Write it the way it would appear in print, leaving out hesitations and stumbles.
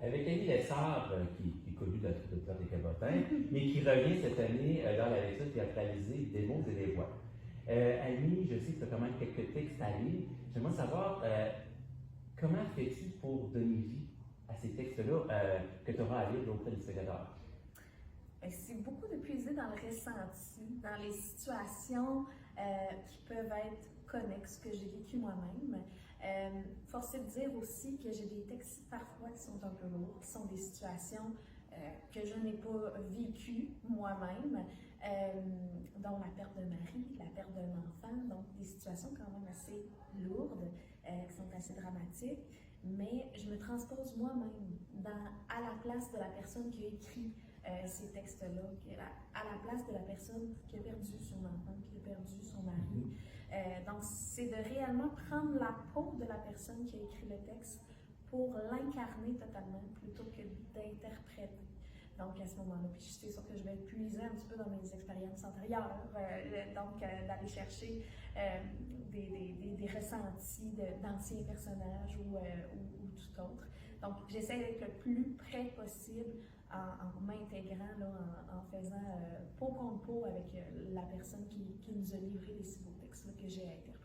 avec Annie Lessard, qui est connue de Pierre des Cabotins, mais qui revient cette année dans la lecture théâtralisée des mots et des voix. Annie, je sais que tu as quand même quelques textes à lire. J'aimerais savoir comment fais-tu pour donner vie à ces textes-là que tu auras à lire auprès du spectateur? C'est beaucoup de puiser dans le ressenti, dans les situations qui peuvent être connexes que j'ai vécues moi-même. Force est de dire aussi que j'ai des textes parfois qui sont un peu lourds, qui sont des situations que je n'ai pas vécues moi-même, dont la perte de mari, la perte d'un enfant, donc des situations quand même assez lourdes, qui sont assez dramatiques, mais je me transpose moi-même à la place de la personne qui a écrit ces textes-là, à la place de la personne qui a perdu son enfant, qui a perdu son mari. Donc, c'est de réellement prendre la peau de la personne qui a écrit le texte pour l'incarner totalement plutôt que d'interpréter. Donc, à ce moment-là, puis c'est sûr que je vais puiser un petit peu dans mes expériences antérieures, donc d'aller chercher des ressentis d'anciens personnages ou tout autre. Donc, j'essaie d'être le plus près possible en m'intégrant, en faisant peau contre peau avec la personne qui nous a livré les si beaux textes que j'ai à interpréter.